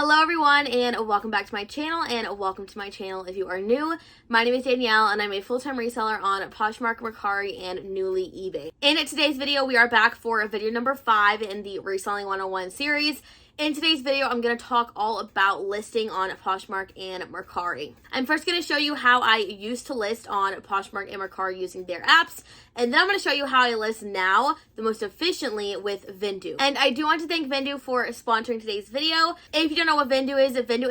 Hello everyone and welcome back to my channel and welcome to my channel if you are new. My name is Danielle and I'm a full-time reseller on Poshmark, Mercari, and newly eBay. In today's video, we are back for video number 5 in the Reselling 101 series. In today's video, I'm going to talk all about listing on Poshmark and Mercari. I'm first going to show you how I used to list on Poshmark and Mercari using their apps, and then I'm going to show you how I list now the most efficiently with Vendoo. And I do want to thank Vendoo for sponsoring today's video. If you don't know what Vendoo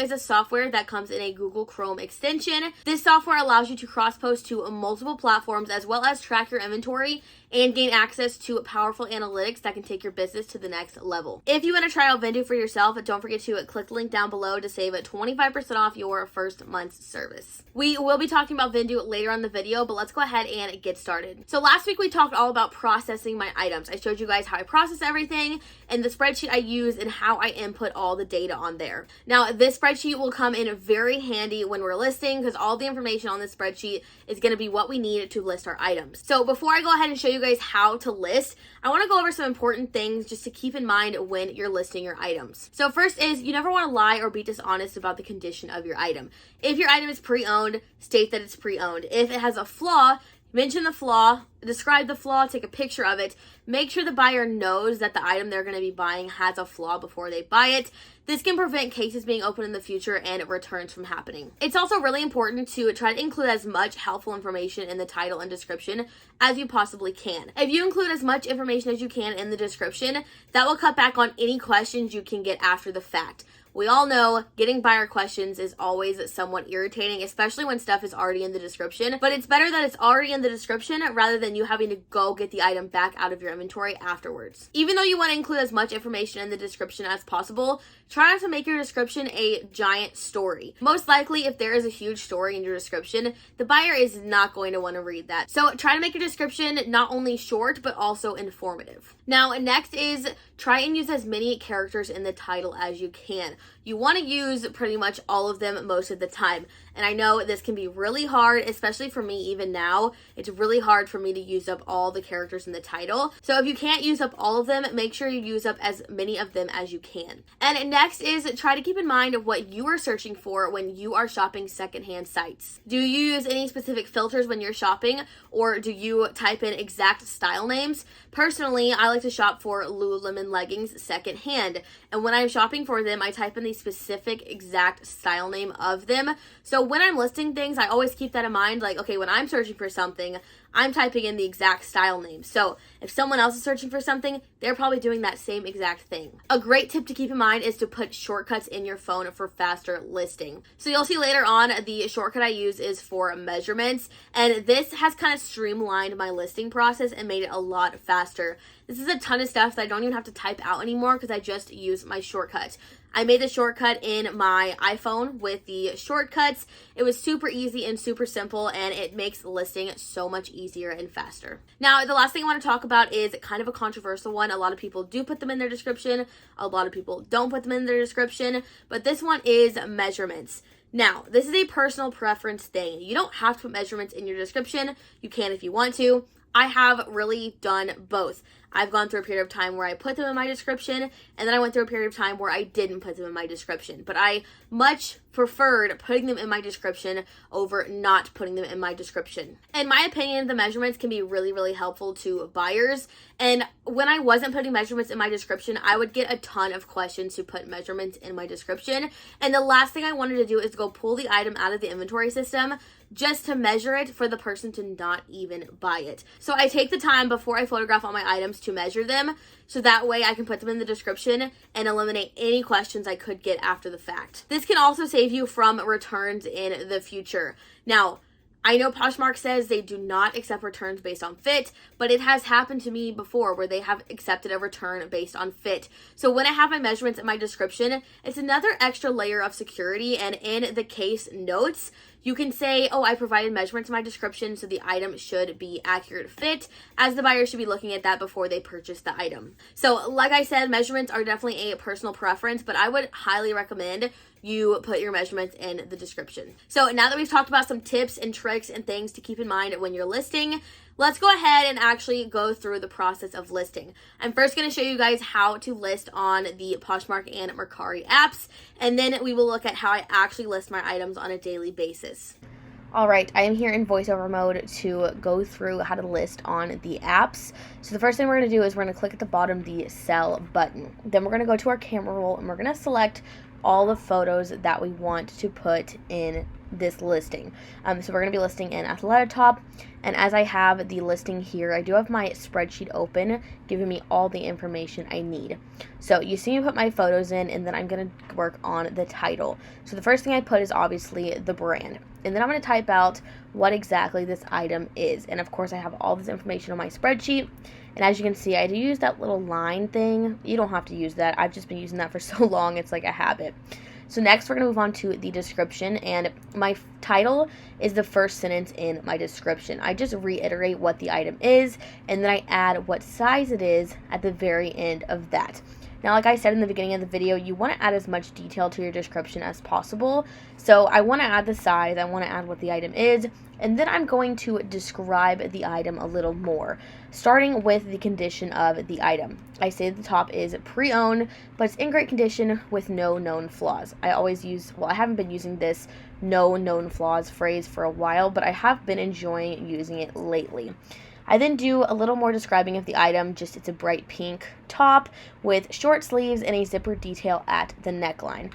is a software that comes in a Google Chrome extension. This software allows you to cross-post to multiple platforms as well as track your inventory and gain access to powerful analytics that can take your business to the next level. If you want to try out Vendoo for yourself, don't forget to click the link down below to save 25% off your first month's service. We will be talking about Vendoo later on the video, but let's go ahead and get started. So last week we talked all about processing my items. I showed you guys how I process everything and the spreadsheet I use and how I input all the data on there. Now this spreadsheet will come in very handy when we're listing because all the information on this spreadsheet is going to be what we need to list our items. So before I go ahead and show you guys how to list, I want to go over some important things just to keep in mind when you're listing your items. So first is you never want to lie or be dishonest about the condition of your item. If your item is pre-owned, state that it's pre-owned. If it has a flaw, mention the flaw, describe the flaw, take a picture of it. Make sure the buyer knows that the item they're going to be buying has a flaw before they buy it. This can prevent cases being opened in the future and returns from happening. It's also really important to try to include as much helpful information in the title and description as you possibly can. If you include as much information as you can in the description, that will cut back on any questions you can get after the fact. We all know getting buyer questions is always somewhat irritating, especially when stuff is already in the description, but it's better that it's already in the description rather than you having to go get the item back out of your inventory afterwards. Even though you want to include as much information in the description as possible, try not to make your description a giant story. Most likely, if there is a huge story in your description, the buyer is not going to want to read that. So try to make your description not only short, but also informative. Now, next is try and use as many characters in the title as you can. You want to use pretty much all of them most of the time. And I know this can be really hard, especially for me even now. It's really hard for me to use up all the characters in the title. So if you can't use up all of them, make sure you use up as many of them as you can. And next is try to keep in mind what you are searching for when you are shopping secondhand sites. Do you use any specific filters when you're shopping, or do you type in exact style names? Personally, I like to shop for Lululemon leggings secondhand. And when I'm shopping for them, I type in the specific exact style name of them. So when I'm listing things, I always keep that in mind. Like, okay, when I'm searching for something, I'm typing in the exact style name. So if someone else is searching for something, they're probably doing that same exact thing. A great tip to keep in mind is to put shortcuts in your phone for faster listing. So you'll see later on, the shortcut I use is for measurements. And this has kind of streamlined my listing process and made it a lot faster. This is a ton of stuff that I don't even have to type out anymore because I just use my shortcut. I made the shortcut in my iPhone with the shortcuts. It was super easy and super simple, and it makes listing so much easier and faster. Now, the last thing I want to talk about is kind of a controversial one. A lot of people do put them in their description. A lot of people don't put them in their description, but this one is measurements. Now, this is a personal preference thing. You don't have to put measurements in your description. You can if you want to. I have really done both. I've gone through a period of time where I put them in my description, and then I went through a period of time where I didn't put them in my description. But I much preferred putting them in my description over not putting them in my description. In my opinion, the measurements can be really, really helpful to buyers. And when I wasn't putting measurements in my description, I would get a ton of questions to put measurements in my description. And the last thing I wanted to do is go pull the item out of the inventory system just to measure it for the person to not even buy it. So I take the time before I photograph all my items to measure them, so that way I can put them in the description and eliminate any questions I could get after the fact. This can also save you from returns in the future. Now, I know Poshmark says they do not accept returns based on fit, but it has happened to me before where they have accepted a return based on fit. So when I have my measurements in my description, it's another extra layer of security, and in the case notes, you can say, oh, I provided measurements in my description, so the item should be accurate fit, as the buyer should be looking at that before they purchase the item. So like I said, measurements are definitely a personal preference, but I would highly recommend you put your measurements in the description. So now that we've talked about some tips and tricks and things to keep in mind when you're listing, let's go ahead and actually go through the process of listing. I'm first going to show you guys how to list on the Poshmark and Mercari apps, and then we will look at how I actually list my items on a daily basis. Alright, I am here in voiceover mode to go through how to list on the apps. So the first thing we're going to do is we're going to click at the bottom the sell button. Then we're going to go to our camera roll and we're going to select all the photos that we want to put in this listing. So we're going to be listing in athletic top, and as I have the listing here, I do have my spreadsheet open giving me all the information I need. So you see me put my photos in, and then I'm going to work on the title. So the first thing I put is obviously the brand, and then I'm going to type out what exactly this item is, and of course I have all this information on my spreadsheet. And as you can see, I do use that little line thing. You don't have to use that. I've just been using that for so long, it's like a habit. So next we're going to move on to the description, and my title is the first sentence in my description. I just reiterate what the item is, and then I add what size it is at the very end of that. Now, like I said in the beginning of the video, you want to add as much detail to your description as possible. So I want to add the size, I want to add what the item is, and then I'm going to describe the item a little more, starting with the condition of the item. I say the top is pre-owned, but it's in great condition with no known flaws. I always use, well, I haven't been using this no known flaws phrase for a while, but I have been enjoying using it lately. I then do a little more describing of the item, just it's a bright pink top with short sleeves and a zipper detail at the neckline.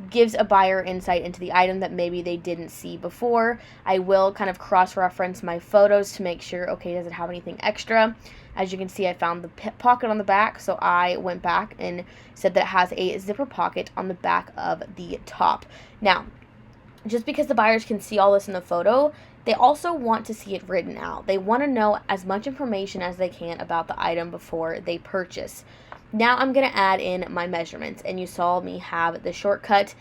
Gives a buyer insight into the item that maybe they didn't see before. I will kind of cross-reference my photos to make sure, okay, does it have anything extra? As you can see, I found the pocket on the back, so I went back and said that it has a zipper pocket on the back of the top. Now, just because the buyers can see all this in the photo, they also want to see it written out. They want to know as much information as they can about the item before they purchase. Now I'm going to add in my measurements, and you saw me have the shortcut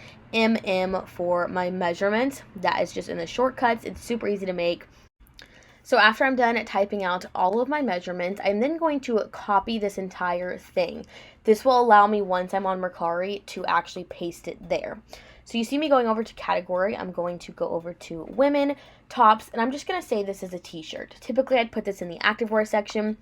for my measurements. That is just in the shortcuts. It's super easy to make. So after I'm done typing out all of my measurements, I'm then going to copy this entire thing. This will allow me, once I'm on Mercari, to actually paste it there. So you see me going over to category. I'm going to go over to women, tops, and I'm just going to say this is a t-shirt. Typically I'd put this in the activewear section,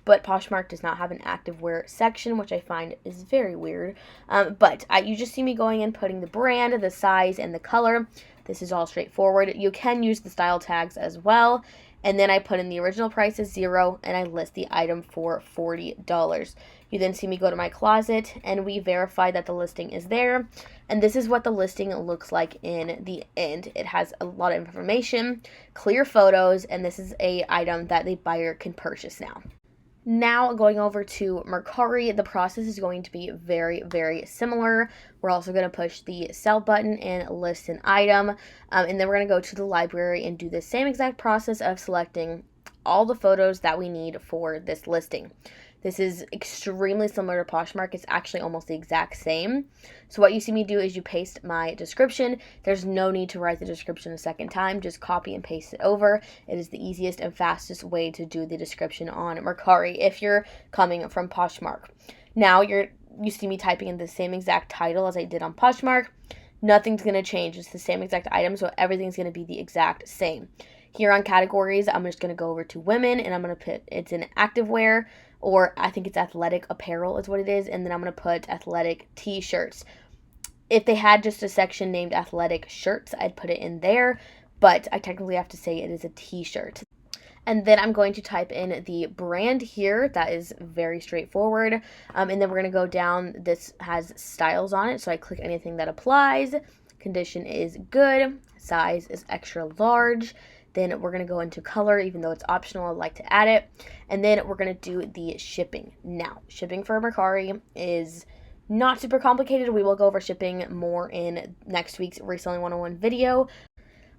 but Poshmark does not have an activewear section, which I find is very weird. But you just see me going and putting the brand, the size, and the color. This is all straightforward. You can use the style tags as well. And then I put in the original price as $0, and I list the item for $40. You then see me go to my closet, and we verify that the listing is there. And this is what the listing looks like in the end. It has a lot of information, clear photos, and this is a item that the buyer can purchase now. Now going over to Mercari, the process is going to be very, very similar. We're also going to push the sell button and list an item. And then we're going to go to the library and do the same exact process of selecting all the photos that we need for this listing. This is extremely similar to Poshmark. It's actually almost the exact same. So what you see me do is you paste my description. There's no need to write the description a second time. Just copy and paste it over. It is the easiest and fastest way to do the description on Mercari if you're coming from Poshmark. Now you see me typing in the same exact title as I did on Poshmark. Nothing's going to change. It's the same exact item, so everything's going to be the exact same. Here on categories, I'm just going to go over to women, and I'm going to put it's in activewear, or I think it's athletic apparel is what it is, and then I'm going to put athletic t-shirts. If they had just a section named athletic shirts, I'd put it in there, but I technically have to say it is a t-shirt. And then I'm going to type in the brand here. That is very straightforward. And then we're going to go down. This has styles on it, so I click anything that applies. Condition is good. Size is extra large. Then we're going to go into color, even though it's optional, I'd like to add it. And then we're going to do the shipping. Now, shipping for Mercari is not super complicated. We will go over shipping more in next week's Reselling 101 video.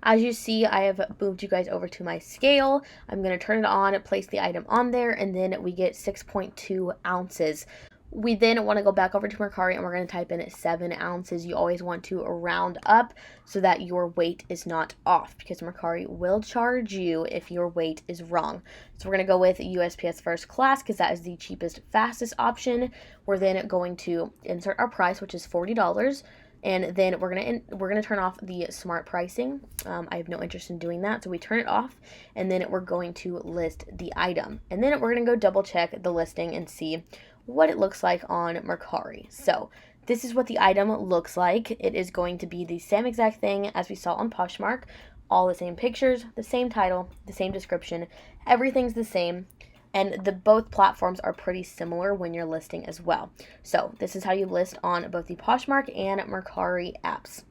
As you see, I have moved you guys over to my scale. I'm going to turn it on, place the item on there, and then we get 6.2 ounces. We then want to go back over to Mercari, and we're going to type in 7 ounces. You always want to round up so that your weight is not off, because Mercari will charge you if your weight is wrong. So we're going to go with USPS First Class because that is the cheapest, fastest option. We're then going to insert our price, which is $40. And then we're gonna turn off the smart pricing. I have no interest in doing that, so we turn it off, and then we're going to list the item. And then we're gonna go double check the listing and see what it looks like on Mercari. So this is what the item looks like. It is going to be the same exact thing as we saw on Poshmark. All the same pictures, the same title, the same description, everything's the same. And both platforms are pretty similar when you're listing as well. So this is how you list on both the Poshmark and Mercari apps.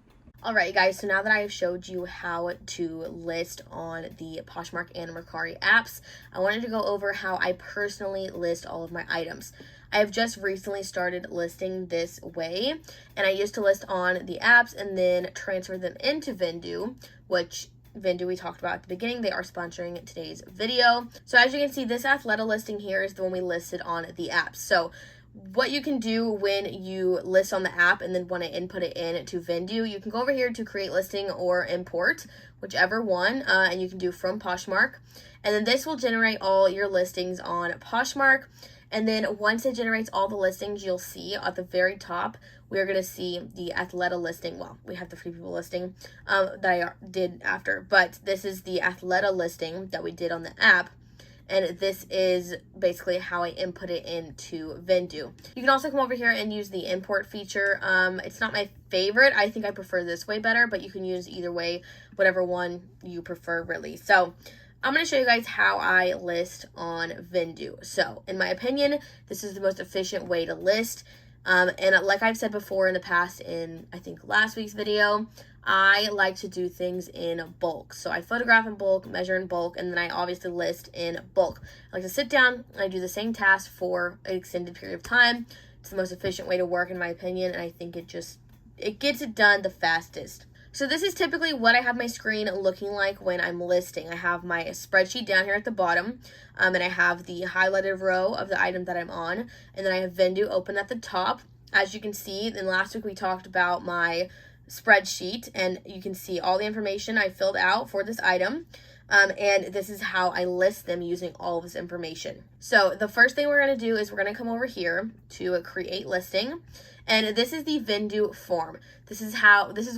Alright guys, so now that I have showed you how to list on the Poshmark and Mercari apps, I wanted to go over how I personally list all of my items. I have just recently started listing this way, and I used to list on the apps and then transfer them into Vendoo, which Vendoo we talked about at the beginning. They are sponsoring today's video. So as you can see, this Athleta listing here is the one we listed on the apps. So what you can do when you list on the app and then want to input it in to Vendoo, you can go over here to create listing or import, whichever one, and you can do from Poshmark. And then this will generate all your listings on Poshmark. And then once it generates all the listings, you'll see at the very top, we're going to see the Athleta listing. Well, we have the Free People listing that I did after, but this is the Athleta listing that we did on the app. And this is basically how I input it into Vendoo. You can also come over here and use the import feature. It's not my favorite. I think I prefer this way better, but you can use either way, whatever one you prefer really. So I'm going to show you guys how I list on Vendoo. So in my opinion, this is the most efficient way to list. And like I've said before in the past, in I think last week's video, I like to do things in bulk. So I photograph in bulk, measure in bulk, and then I obviously list in bulk. I like to sit down and I do the same task for an extended period of time. It's the most efficient way to work in my opinion, and I think it gets it done the fastest. So this is typically what I have my screen looking like when I'm listing. I have my spreadsheet down here at the bottom, and I have the highlighted row of the item that I'm on, and then I have Vendoo open at the top. As you can see, then last week we talked about my spreadsheet, and you can see all the information I filled out for this item, and this is how I list them using all of this information. So the first thing we're going to do is we're going to come over here to create listing. And this is the Vendoo form. This is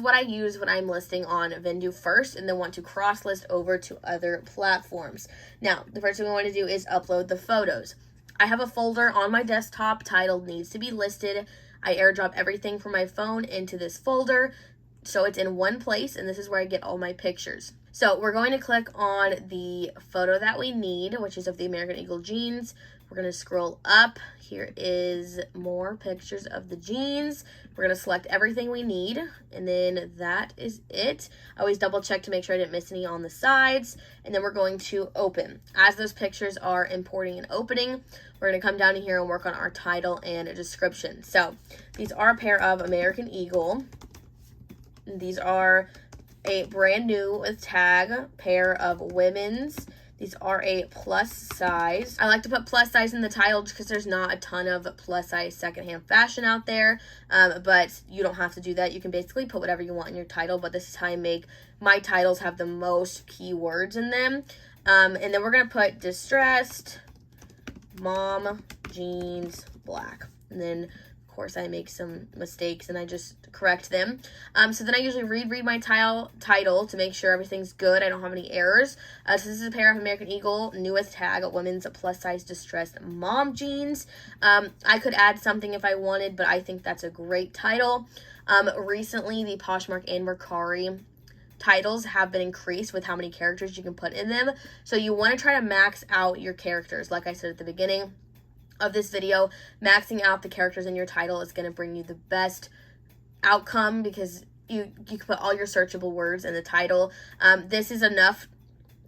what I use when I'm listing on Vendoo first and then want to cross list over to other platforms. Now, the first thing I want to do is upload the photos. I have a folder on my desktop titled Needs to be Listed. I airdrop everything from my phone into this folder, so it's in one place, and this is where I get all my pictures. So we're going to click on the photo that we need, which is of the American Eagle jeans. We're going to scroll up. Here is more pictures of the jeans. We're going to select everything we need, and then that is it. I always double check to make sure I didn't miss any on the sides, and then we're going to open. As those pictures are importing and opening, we're going to come down here and work on our title and a description. So these are a pair of American Eagle. These are a brand new with tag pair of women's. These are a plus size. I like to put plus size in the title because there's not a ton of plus size secondhand fashion out there, but you don't have to do that. You can basically put whatever you want in your title, but this is how I make my titles have the most keywords in them. And then we're going to put distressed mom jeans black. And then of course I make some mistakes and I just correct them. So then I usually read my title to make sure everything's good. I don't have any errors. So this is a pair of American Eagle newest tag women's plus size distressed mom jeans. I could add something if I wanted, but I think that's a great title. Recently the Poshmark and Mercari titles have been increased with how many characters you can put in them. So you want to try to max out your characters. Like I said at the beginning of this video, maxing out the characters in your title is going to bring you the best outcome because you can put all your searchable words in the title. This is enough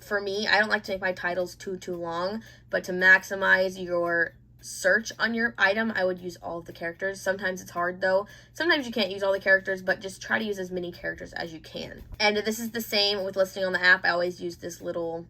for me. I don't like to make my titles too long, but to maximize your search on your item, I would use all of the characters. Sometimes it's hard though. Sometimes you can't use all the characters, but just try to use as many characters as you can. And this is the same with listing on the app. I always use this little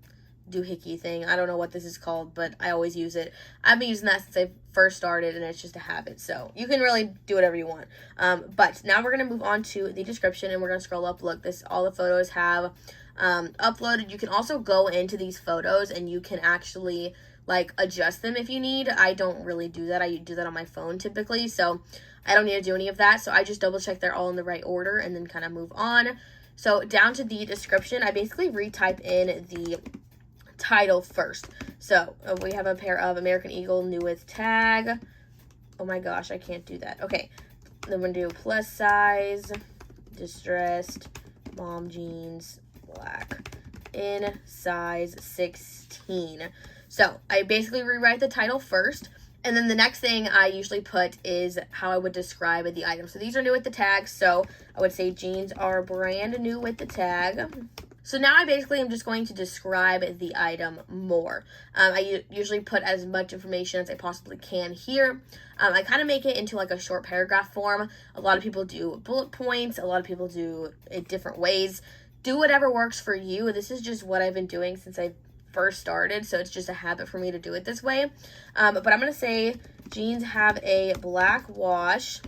doohickey thing. I don't know what this is called, but I always use it. I've been using that since I first started, and it's just a habit. So you can really do whatever you want. But now we're going to move on to the description, and we're going to scroll up. Look, all the photos have uploaded. You can also go into these photos, and you can actually like adjust them if you need. I don't really do that. I do that on my phone typically. So I don't need to do any of that. So I just double check they're all in the right order and then kind of move on. So down to the description, I basically retype in the title first. So we have a pair of American Eagle new with tag. Oh my gosh, I can't do that. Okay, then we're gonna do plus size, distressed, mom jeans, black, in size 16. So I basically rewrite the title first, and then the next thing I usually put is how I would describe the item. So these are new with the tag, so I would say jeans are brand new with the tag. So now I basically am just going to describe the item more. I usually put as much information as I possibly can here. I kind of make it into like a short paragraph form. A lot of people do bullet points. A lot of people do it different ways. Do whatever works for you. This is just what I've been doing since I first started, so it's just a habit for me to do it this way. But I'm going to say jeans have a black wash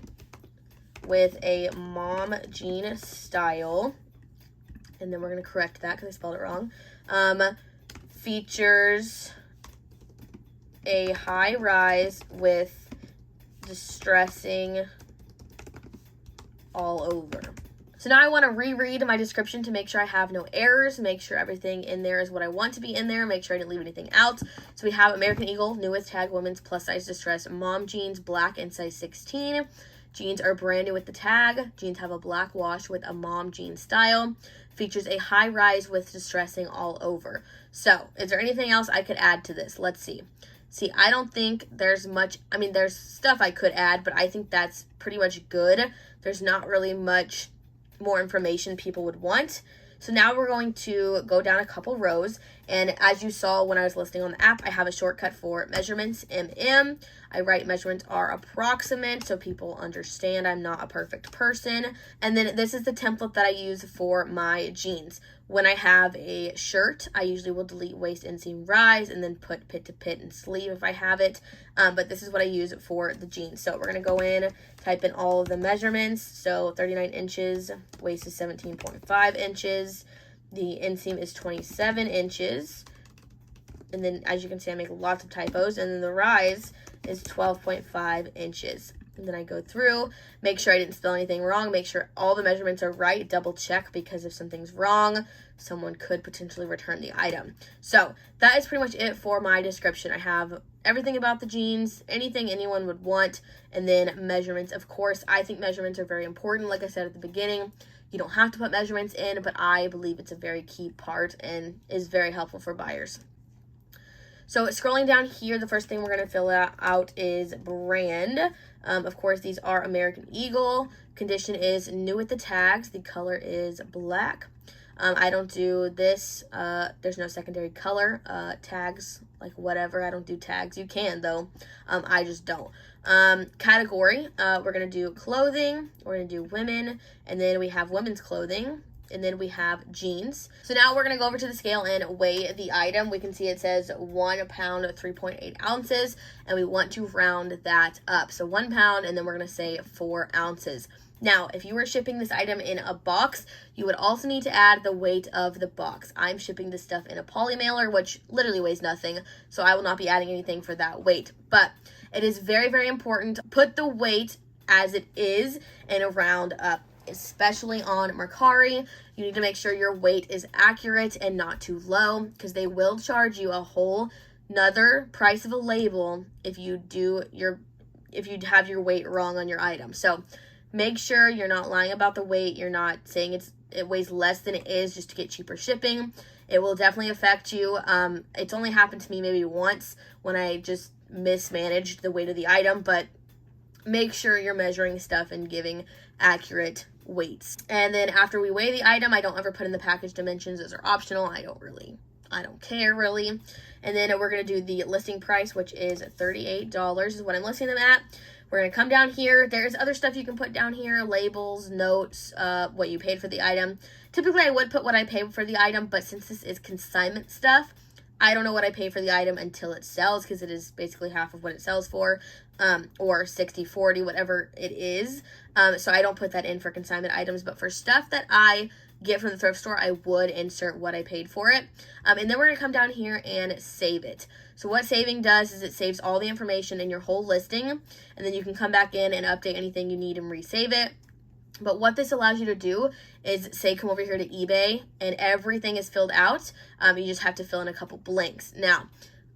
with a mom jean style. And then we're going to correct that because I spelled it wrong. Features a high rise with distressing all over. So now I want to reread my description to make sure I have no errors, make sure everything in there is what I want to be in there, make sure I didn't leave anything out. So we have American Eagle, new with tag, women's plus size distress, mom jeans, black and size 16. Jeans are brand new with the tag. Jeans have a black wash with a mom jean style. Features a high rise with distressing all over. So, is there anything else I could add to this? Let's see. See, I don't think there's much, I mean, there's stuff I could add, but I think that's pretty much good. There's not really much more information people would want. So now we're going to go down a couple rows, and as you saw when I was listing on the app, I have a shortcut for measurements, I write measurements are approximate so people understand I'm not a perfect person. And then this is the template that I use for my jeans. When I have a shirt, I usually will delete waist, inseam, rise, and then put pit to pit and sleeve if I have it. But this is what I use for the jeans. So we're going to go in, type in all of the measurements. So 39 inches, waist is 17.5 inches. The inseam is 27 inches. And then as you can see, I make lots of typos. And then the rise is 12.5 inches. And then I go through, make sure I didn't spell anything wrong, make sure all the measurements are right, double check, because if something's wrong, someone could potentially return the item. So that is pretty much it for my description. I have everything about the jeans, anything anyone would want, and then measurements. Of course, I think measurements are very important. Like I said at the beginning, you don't have to put measurements in, but I believe it's a very key part and is very helpful for buyers. So scrolling down here, the first thing we're going to fill out is brand. Of course, these are American Eagle. Condition is new with the tags. The color is black. I don't do this. There's no secondary color. Tags, like whatever. I don't do tags. You can, though. I just don't. Category, we're going to do clothing. We're going to do women. And then we have women's clothing. And then we have jeans. So now we're going to go over to the scale and weigh the item. We can see it says 1 pound, 3.8 ounces, and we want to round that up. So 1 pound, and then we're going to say 4 ounces. Now, if you were shipping this item in a box, you would also need to add the weight of the box. I'm shipping this stuff in a poly mailer, which literally weighs nothing, so I will not be adding anything for that weight. But it is very, very important. Put the weight as it is and round up. Especially on Mercari, you need to make sure your weight is accurate and not too low, because they will charge you a whole nother price of a label if you have your weight wrong on your item. So make sure you're not lying about the weight. You're not saying it weighs less than it is just to get cheaper shipping. It will definitely affect you. It's only happened to me maybe once when I just mismanaged the weight of the item, but make sure you're measuring stuff and giving accurate weights. And then after we weigh the item, I don't ever put in the package dimensions. Those are optional. I don't care really. And then we're going to do the listing price, which is $38 is what I'm listing them at. We're going to come down here. There's other stuff you can put down here, labels, notes, what you paid for the item. Typically, I would put what I paid for the item, but since this is consignment stuff, I don't know what I pay for the item until it sells, because it is basically half of what it sells for, or 60-40, whatever it is. So I don't put that in for consignment items, but for stuff that I get from the thrift store, I would insert what I paid for it. And then we're going to come down here and save it. So what saving does is it saves all the information in your whole listing, and then you can come back in and update anything you need and resave it. But what this allows you to do is, say, come over here to eBay and everything is filled out. You just have to fill in a couple blanks. Now,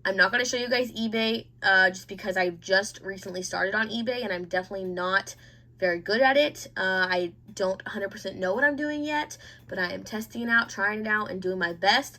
I'm not going to show you guys eBay just because I just recently started on eBay and I'm definitely not very good at it. I don't 100% know what I'm doing yet, but I am testing it out, trying it out, and doing my best.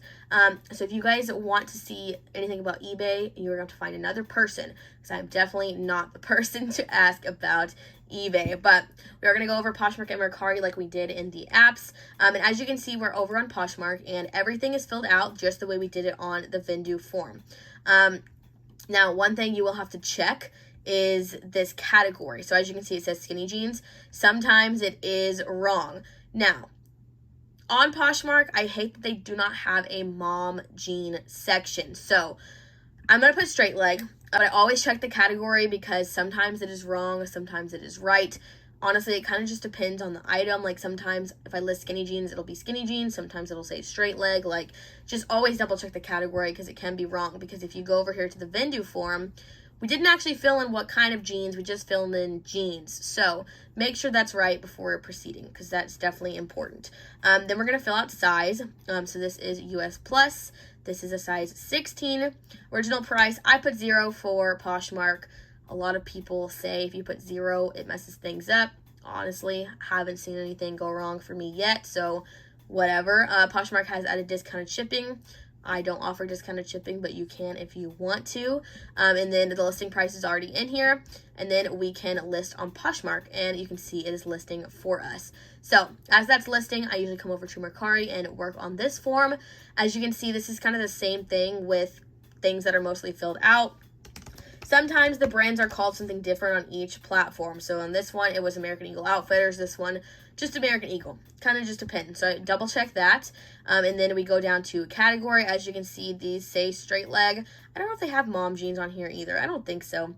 So if you guys want to see anything about eBay, you're going to have to find another person, because I'm definitely not the person to ask about eBay. But we are going to go over Poshmark and Mercari like we did in the apps. And as you can see, we're over on Poshmark, and everything is filled out just the way we did it on the Vendu form. Now, one thing you will have to check is this category. So as you can see, it says skinny jeans. Sometimes it is wrong. Now, on Poshmark, I hate that they do not have a mom jean section. So I'm going to put straight leg, but I always check the category because sometimes it is wrong, sometimes it is right. Honestly, it kind of just depends on the item. Like, sometimes if I list skinny jeans, it'll be skinny jeans. Sometimes it'll say straight leg. Like, just always double check the category because it can be wrong. Because if you go over here to the Vendu form, we didn't actually fill in what kind of jeans. We just filled in jeans. So make sure that's right before proceeding, because that's definitely important. Then we're going to fill out size. So this is US plus. This is a size 16. Original price, I put 0 for Poshmark. A lot of people say if you put 0, it messes things up. Honestly, haven't seen anything go wrong for me yet, so whatever. Poshmark has added discounted shipping. I don't offer discounted shipping, but you can if you want to. And then the listing price is already in here. And then we can list on Poshmark, and you can see it is listing for us. So as that's listing, I usually come over to Mercari and work on this form. As you can see, this is kind of the same thing with things that are mostly filled out. Sometimes the brands are called something different on each platform. So on this one, it was American Eagle Outfitters. This one, just American Eagle. Kind of just depends. So I double check that. And then we go down to category. As you can see, these say straight leg. I don't know if they have mom jeans on here either. I don't think so.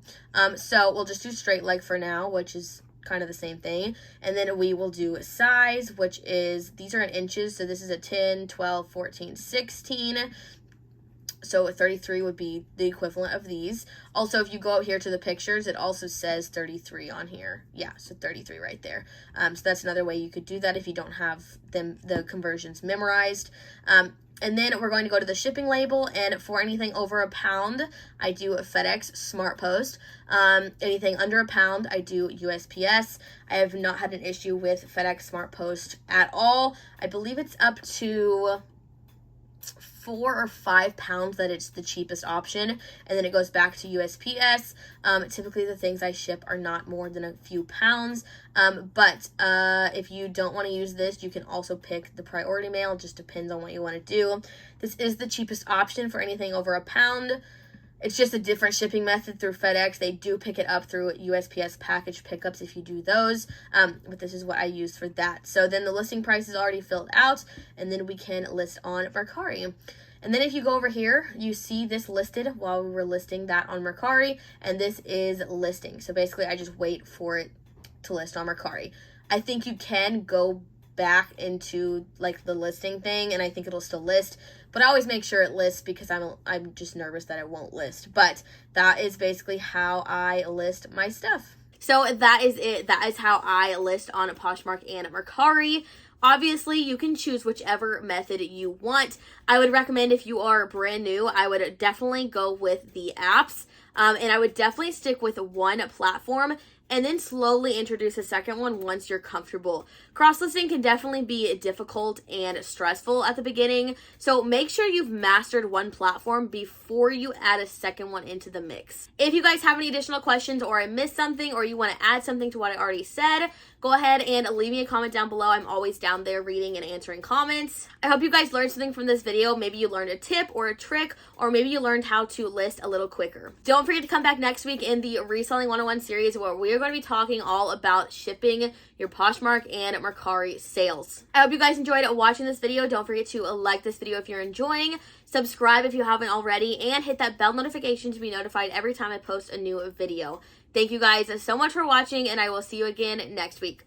So we'll just do straight leg for now, which is kind of the same thing. And then we will do size, which is, these are in inches. So this is a 10, 12, 14, 16. So 33 would be the equivalent of these. Also, if you go out here to the pictures, it also says 33 on here. Yeah, so 33 right there. So that's another way you could do that if you don't have the conversions memorized. And then we're going to go to the shipping label, and for anything over £1, I do a FedEx Smart Post. Anything under £1, I do USPS. I have not had an issue with FedEx Smart Post at all. I believe it's up to 4 or 5 pounds that it's the cheapest option, and then it goes back to USPS. Typically the things I ship are not more than a few pounds, but if you don't want to use this, you can also pick the priority mail. It just depends on what you want to do. This is the cheapest option for anything over £1. It's just a different shipping method through FedEx. They do pick it up through USPS package pickups if you do those, but this is what I use for that. So then the listing price is already filled out, and then we can list on Mercari. And then if you go over here, you see this listed while we were listing that on Mercari, and this is listing. So basically, I just wait for it to list on Mercari. I think you can go back into like the listing thing, and I think it'll still list, but I always make sure it lists because I'm just nervous that it won't list. But that is basically how I list my stuff. So that is it. That is how I list on Poshmark and Mercari. Obviously, you can choose whichever method you want. I would recommend, if you are brand new, I would definitely go with the apps, and I would definitely stick with one platform and then slowly introduce a second one once you're comfortable. Cross-listing can definitely be difficult and stressful at the beginning, so make sure you've mastered one platform before you add a second one into the mix. If you guys have any additional questions, or I missed something, or you want to add something to what I already said, go ahead and leave me a comment down below. I'm always down there reading and answering comments. I hope you guys learned something from this video. Maybe you learned a tip or a trick, or maybe you learned how to list a little quicker. Don't forget to come back next week in the Reselling 101 series, where we're going to be talking all about shipping your Poshmark and Mercari sales. I hope you guys enjoyed watching this video. Don't forget to like this video if you're enjoying, subscribe if you haven't already, and hit that bell notification to be notified every time I post a new video. Thank you guys so much for watching, and I will see you again next week.